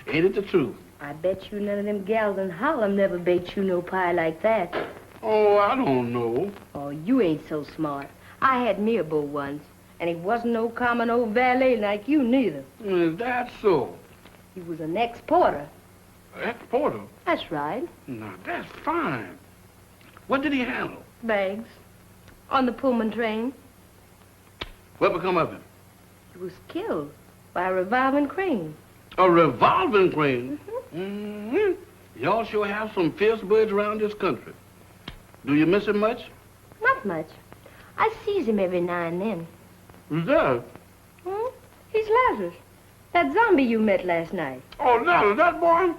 Ain't it the truth? I bet you none of them gals in Harlem never baked you no pie like that. Oh, I don't know. Oh, you ain't so smart. I had me a beau once, and he wasn't no common old valet like you neither. Is that so? He was an ex-porter. Ex-porter? That's right. Now, that's fine. What did he handle? Bags. On the Pullman train. What become of him? He was killed by a revolving crane. A revolving crane? Mm-hmm. Y'all sure have some fierce birds around this country. Do you miss him much? Not much. I sees him every now and then. Who's that? He's Lazarus. That zombie you met last night. Oh, Lazarus, that boy?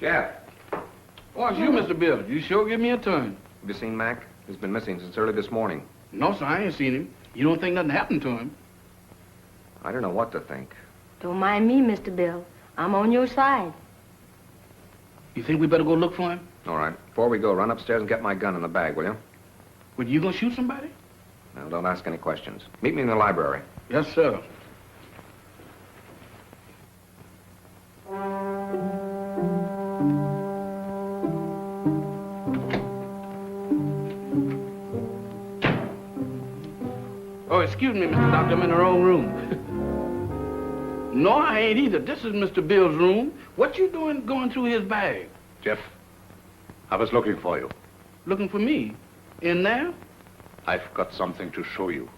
Jeff, Oh, it's you, Mr. Bill. You sure give me a turn. have you seen Mac? He's been missing since early this morning. No, sir, I ain't seen him. You don't think nothing happened to him? I don't know what to think. Don't mind me, Mr. Bill. I'm on your side. You think we better go look for him? All right. Before we go, run upstairs and get my gun in the bag, will you? Well, you gonna shoot somebody? Now, don't ask any questions. Meet me in the library. Yes, sir. Oh, excuse me, Mr. Doctor, I'm in the wrong room. No, I ain't either. This is Mr. Bill's room. What you doing going through his bag? Jeff, I was looking for you. Looking for me? In there? I've got something to show you.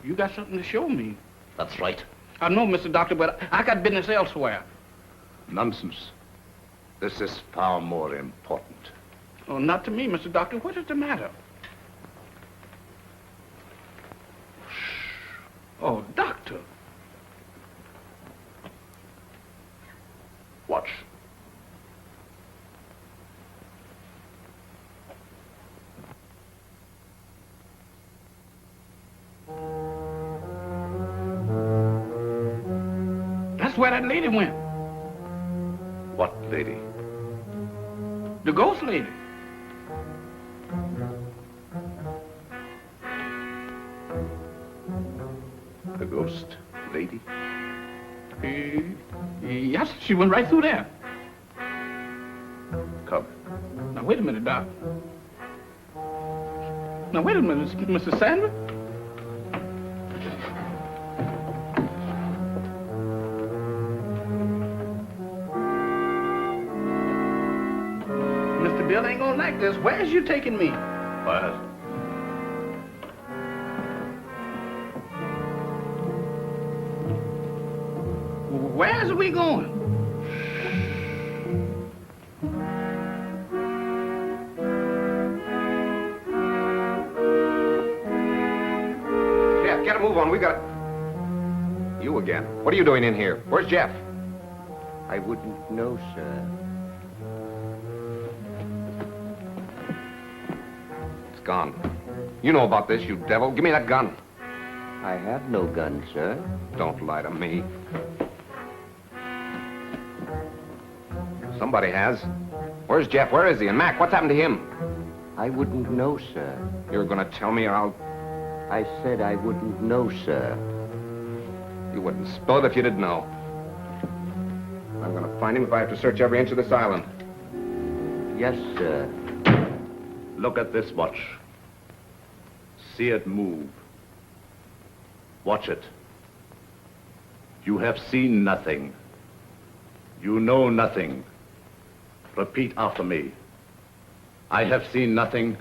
You got something to show me. That's right. I know, Mr. Doctor, but I got business elsewhere. Nonsense. This is far more important. Oh, not to me, Mr. Doctor. What is the matter? Oh, Doctor. Watch. That's where that lady went. What lady? The ghost lady. The ghost lady? Yes, she went right through there. Come. Now, wait a minute, Doc. Now, wait a minute, Mr. Sandra. Mr. Bill ain't gonna like this. Where's you taking me? What? Where's we going? Jeff, get a move on. We got... You again. What are you doing in here? Where's Jeff? I wouldn't know, sir. It's gone. You know about this, you devil. Give me that gun. I have no gun, sir. Don't lie to me. Somebody has. Where's Jeff? Where is he? And Mac, what's happened to him? I wouldn't know, sir. You're gonna tell me or I'll... I said I wouldn't know, sir. You wouldn't spill it if you didn't know. I'm going to find him if I have to search every inch of this island. Yes, sir. Look at this watch. See it move. Watch it. You have seen nothing. You know nothing. Repeat after me. I have seen nothing.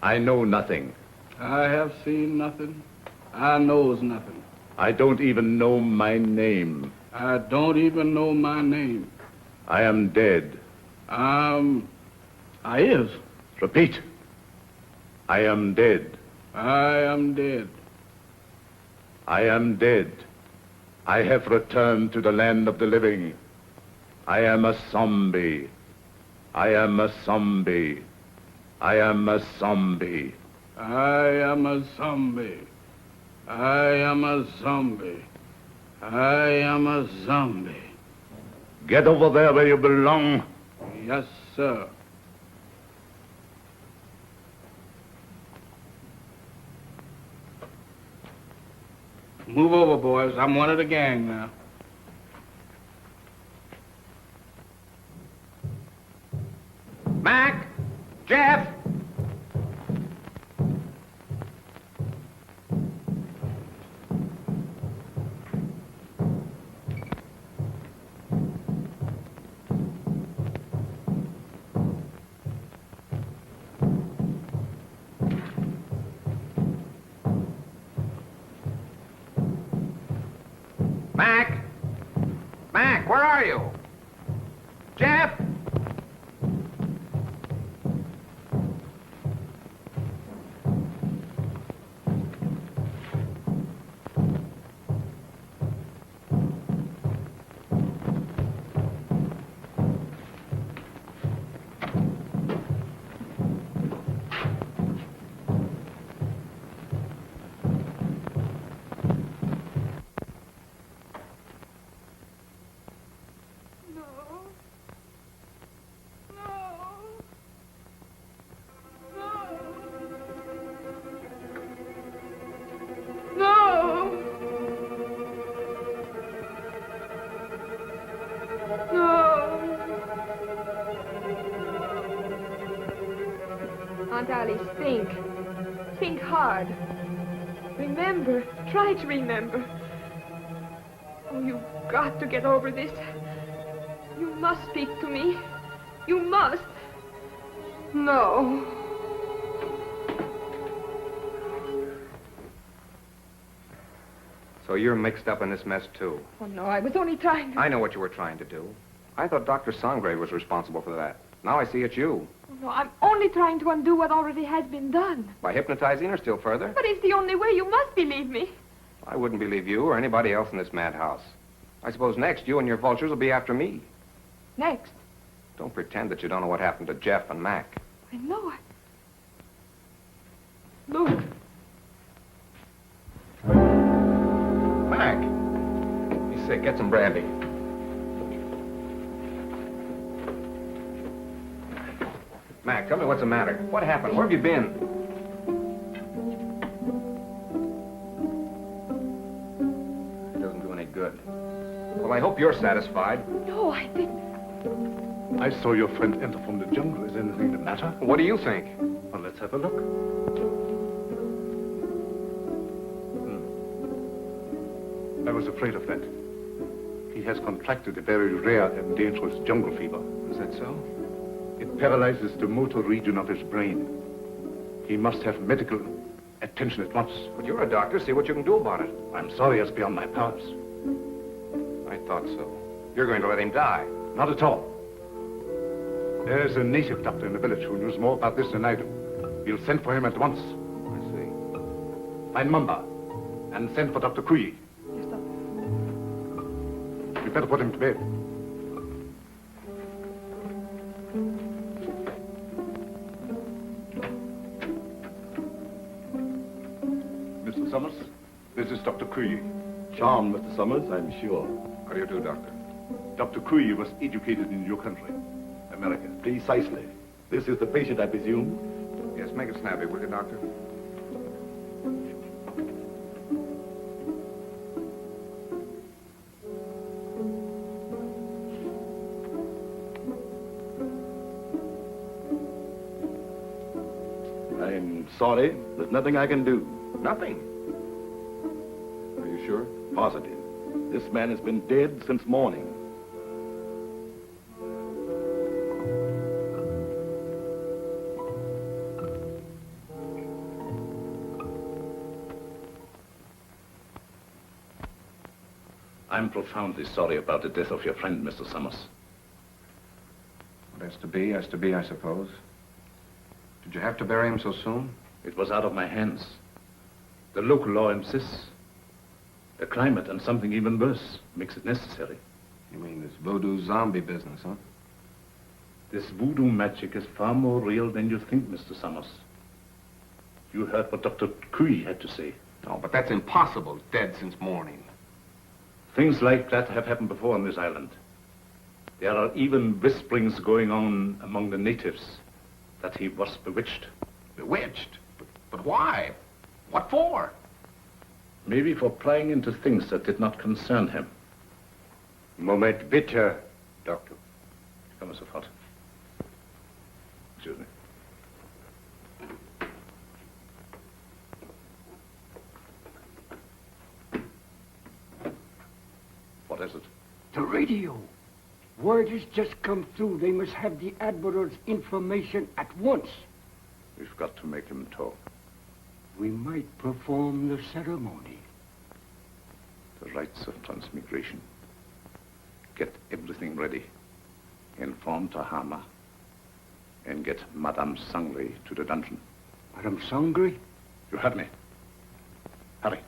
I know nothing. I have seen nothing. I knows nothing. I don't even know my name. I don't even know my name. I am dead. I is. Repeat. I am dead. I am dead. I am dead. I have returned to the land of the living. I am a zombie. I am a zombie. I am a zombie. I am a zombie. I am a zombie. I am a zombie. Get over there where you belong. Yes, sir. Move over, boys. I'm one of the gang now. Mac! Jeff! Mac! Mac, where are you? Jeff! Aunt Alice, think. Think hard. Remember. Try to remember. Oh, you've got to get over this. You must speak to me. You must. No. So you're mixed up in this mess, too. Oh, no, I was only trying to... I know what you were trying to do. I thought Dr. Songrave was responsible for that. Now I see it's you. Oh, no, I'm only trying to undo what already has been done. By hypnotizing her still further? But it's the only way. You must believe me. I wouldn't believe you or anybody else in this madhouse. I suppose next you and your vultures will be after me. Next. Don't pretend that you don't know what happened to Jeff and Mac. I know it. Look. Mac! He's sick. Get some brandy. Mac, tell me what's the matter. What happened? Where have you been? It doesn't do any good. Well, I hope you're satisfied. No, I didn't. I saw your friend enter from the jungle. Is anything the matter? What do you think? Well, let's have a look. I was afraid of that. He has contracted a very rare and dangerous jungle fever. Is that so? It paralyzes the motor region of his brain. He must have medical attention at once. But you're a doctor. See what you can do about it. I'm sorry, it's beyond my powers. I thought so. You're going to let him die. Not at all. There's a native doctor in the village who knows more about this than I do. We'll send for him at once. I see. Find Mamba and send for Dr. Kuyi. Yes, sir. We better put him to bed. Mr. Summers, this is Dr. Kuyi. Charmed, Mr. Summers, I'm sure. How do you do, Doctor? Dr. Kuyi was educated in your country, America. Precisely. This is the patient, I presume? Yes, make it snappy, will you, Doctor? I'm sorry. There's nothing I can do. Nothing. Are you sure? Positive. This man has been dead since morning. I'm profoundly sorry about the death of your friend, Mr. Summers. What has to be, I suppose. Did you have to bury him so soon? It was out of my hands. The local law insists. The climate and something even worse makes it necessary. You mean this voodoo zombie business, huh? This voodoo magic is far more real than you think, Mr. Summers. You heard what Dr. Cui had to say. No, but that's impossible. Dead since morning. Things like that have happened before on this island. There are even whisperings going on among the natives that he was bewitched. Bewitched? But why? What for? Maybe for prying into things that did not concern him. Moment bitte, Doctor. Come, Mr. Fott. Excuse me. What is it? The radio. Word has just come through. They must have the Admiral's information at once. We've got to make him talk. We might perform the ceremony. The rites of transmigration. Get everything ready. Inform Tahama. And get Madame Sangre to the dungeon. Madame Sangre? You heard me. Hurry.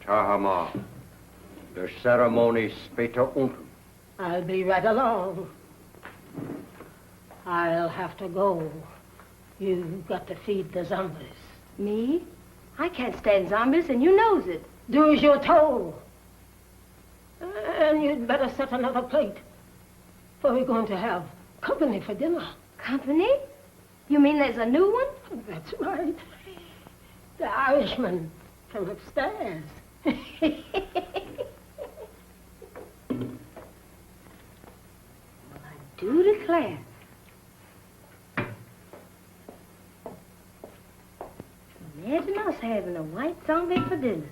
Tahama, the ceremony später unten. I'll be right along. I'll have to go. You've got to feed the zombies. Me? I can't stand zombies, and you knows it. Do as you're told. And you'd better set another plate, for we're going to have company for dinner. Company? You mean there's a new one? That's right. The Irishman from upstairs. Well, I do declare. Imagine us having a white zombie for dinner.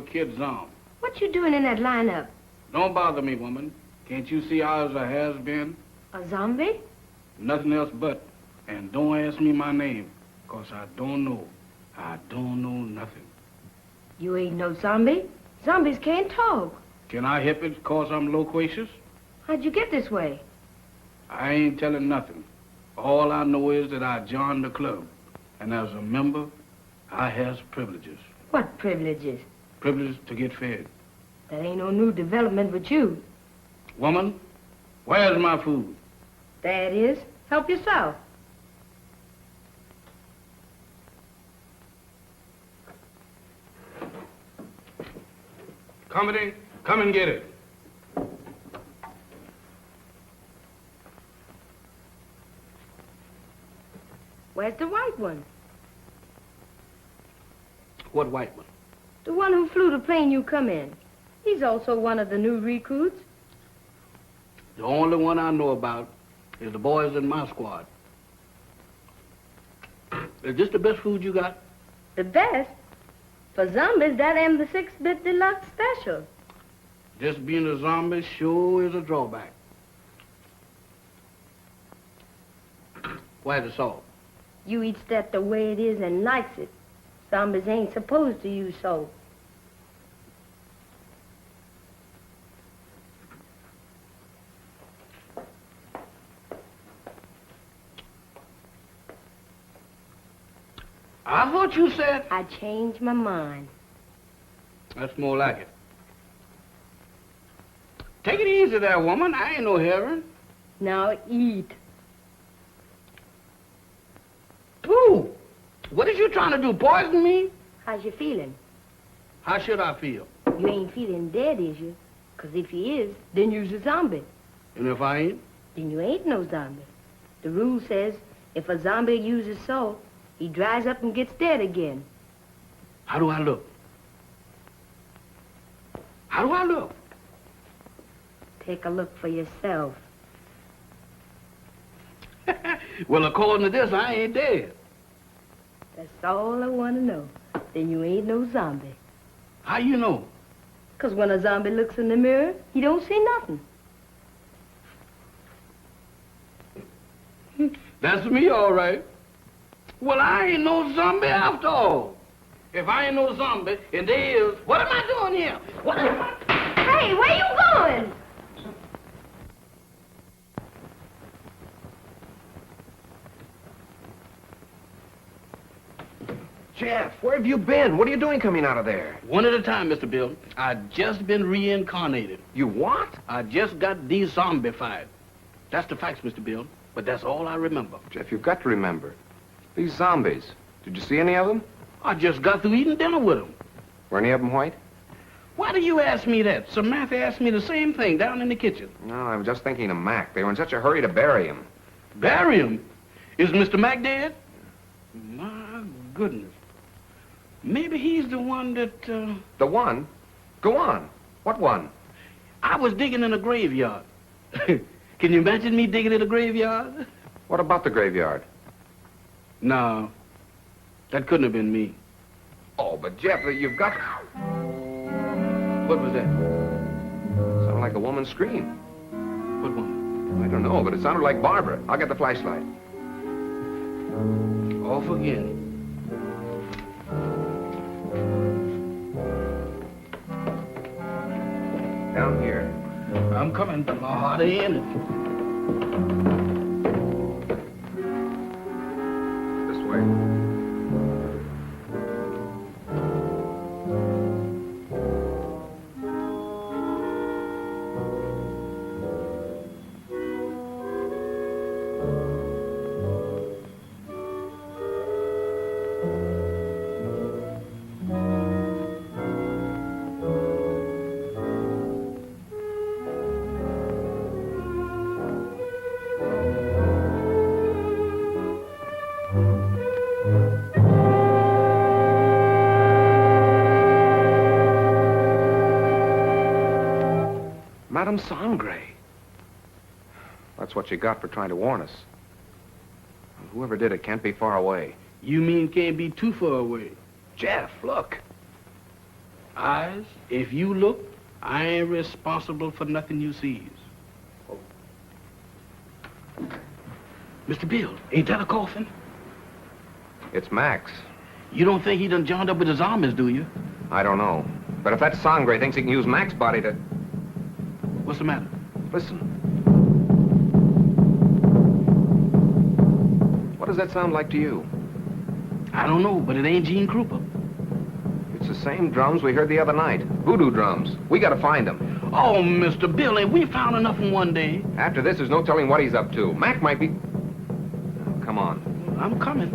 Kid Zom. What you doing in that lineup? Don't bother me, woman. Can't you see I was a has-been? A zombie? Nothing else but. And don't ask me my name, 'cause I don't know. I don't know nothing. You ain't no zombie. Zombies can't talk. Can I help it 'cause I'm loquacious? How'd you get this way? I ain't telling nothing. All I know is that I joined the club. And as a member, I has privileges. What privileges? Privilege to get fed. That ain't no new development with you. Woman, where's my food? There it is. Help yourself. Company, come and get it. Where's the white one? What white one? The one who flew the plane you come in. He's also one of the new recruits. The only one I know about is the boys in my squad. Is this the best food you got? The best? For zombies, that am the 6-bit deluxe special. Just being a zombie sure is a drawback. Where's the salt? You eats that the way it is and likes it. Zombies ain't supposed to use salt. I thought you said... I changed my mind. That's more like it. Take it easy there, woman. I ain't no heron. Now eat. Pooh! What is you trying to do, poison me? How's you feeling? How should I feel? You ain't feeling dead, is you? 'Cause if you is, then you's a zombie. And if I ain't? Then you ain't no zombie. The rule says if a zombie uses salt, he dries up and gets dead again. How do I look? How do I look? Take a look for yourself. Well, according to this, I ain't dead. That's all I want to know. Then you ain't no zombie. How you know? 'Cause when a zombie looks in the mirror, he don't see nothing. That's me, all right. Well, I ain't no zombie after all. If I ain't no zombie, and there is, what am I doing here? What am I... Hey, where you going? Jeff, where have you been? What are you doing coming out of there? One at a time, Mr. Bill. I just been reincarnated. You what? I just got de-zombified. That's the facts, Mr. Bill. But that's all I remember. Jeff, you've got to remember. These zombies. Did you see any of them? I just got through eating dinner with them. Were any of them white? Why do you ask me that? Samantha asked me the same thing down in the kitchen. No, I was just thinking of Mac. They were in such a hurry to bury him. Bury him? Is Mr. Mac dead? My goodness. Maybe he's the one that, The one? Go on. What one? I was digging in a graveyard. Can you imagine me digging in a graveyard? What about the graveyard? No. That couldn't have been me. Oh, but Jeff, you've got... What was that? Sounded like a woman's scream. What one? I don't know, but it sounded like Barbara. I'll get the flashlight. Off again. Down here. I'm coming, but my heart ain't in it. This way. Madame Sangre. That's what you got for trying to warn us. Whoever did it can't be far away. You mean can't be too far away? Jeff, look. Eyes, if you look, I ain't responsible for nothing you sees. Mr. Bill, ain't that a coffin? It's Max. You don't think he done joined up with his armies, do you? I don't know. But if that Sangre thinks he can use Max's body to... What's the matter? Listen. What does that sound like to you? I don't know, but it ain't Gene Krupa. It's the same drums we heard the other night. Voodoo drums. We gotta find them. Oh, Mr. Bill, ain't we found enough in one day? After this, there's no telling what he's up to. Mac might be... Oh, come on. I'm coming.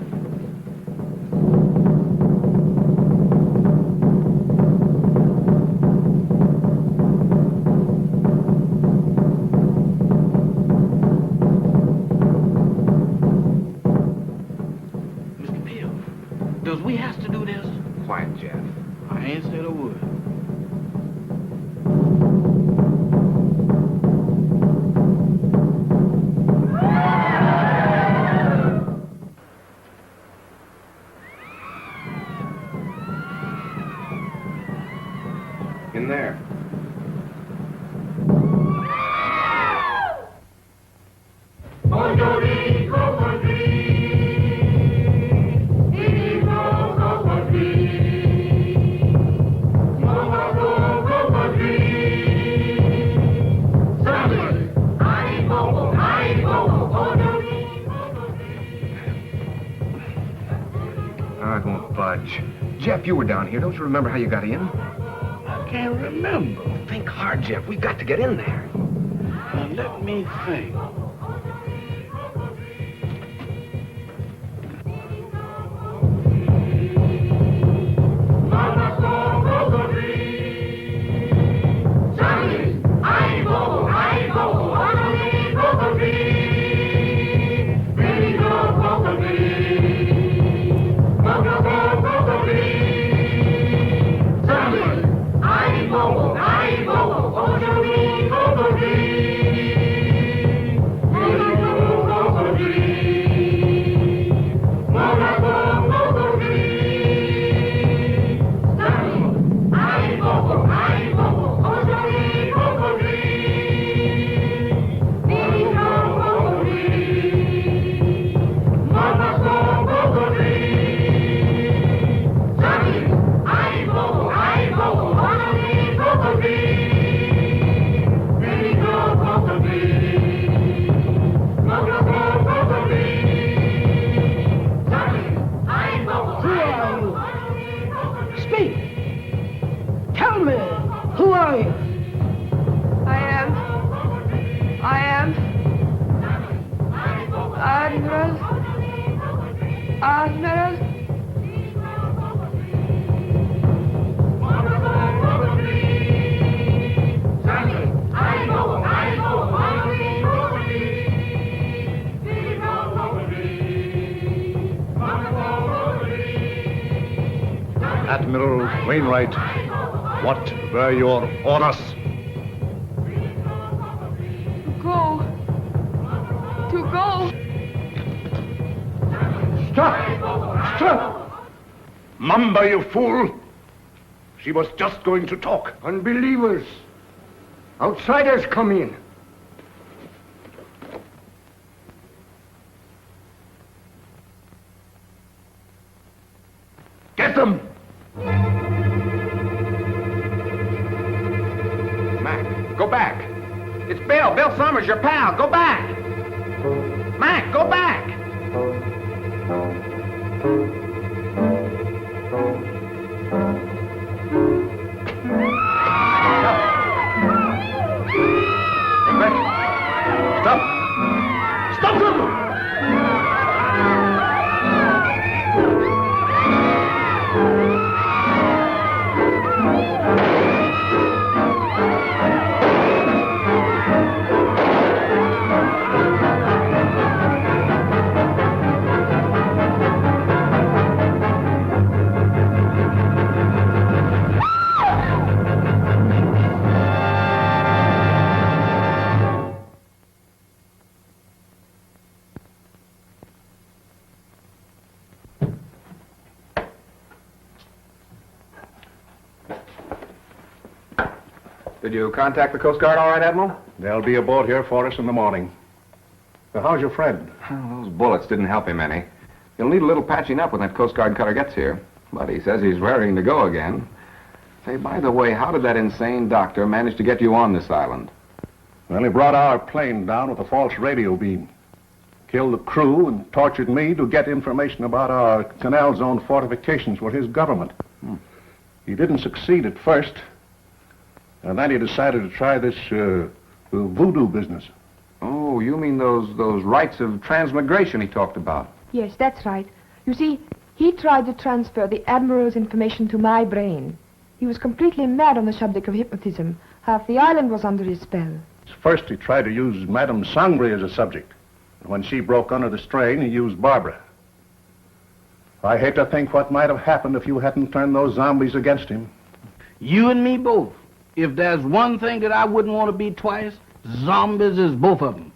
Mr. Bill, does we have to do this? Quiet, Jeff. I ain't said a word. In there. won't budge. Jeff, you were down here. Don't you remember how you got in? I can't remember. Think hard, Jeff. We've got to get in there. Now, let me think. Admiral Wainwright, what were your orders? To go. Stop! Stop! Mamba, you fool! She was just going to talk. Unbelievers. Outsiders come in. Get them! Mac, go back. It's Bill. Bill Summers, your pal. Go back. Mac, go back. Stop! Stop them! Did you contact the Coast Guard all right, Admiral? They'll be aboard here for us in the morning. So how's your friend? Well, those bullets didn't help him any. He'll need a little patching up when that Coast Guard cutter gets here. But he says he's raring to go again. Say, by the way, how did that insane doctor manage to get you on this island? Well, he brought our plane down with a false radio beam. Killed the crew and tortured me to get information about our Canal Zone fortifications with his government. He didn't succeed at first. And then he decided to try this voodoo business. Oh, you mean those rites of transmigration he talked about? Yes, that's right. You see, he tried to transfer the Admiral's information to my brain. He was completely mad on the subject of hypnotism. Half the island was under his spell. First, he tried to use Madame Sangre as a subject. And when she broke under the strain, he used Barbara. I hate to think what might have happened if you hadn't turned those zombies against him. You and me both. If there's one thing that I wouldn't want to be twice, zombies is both of them.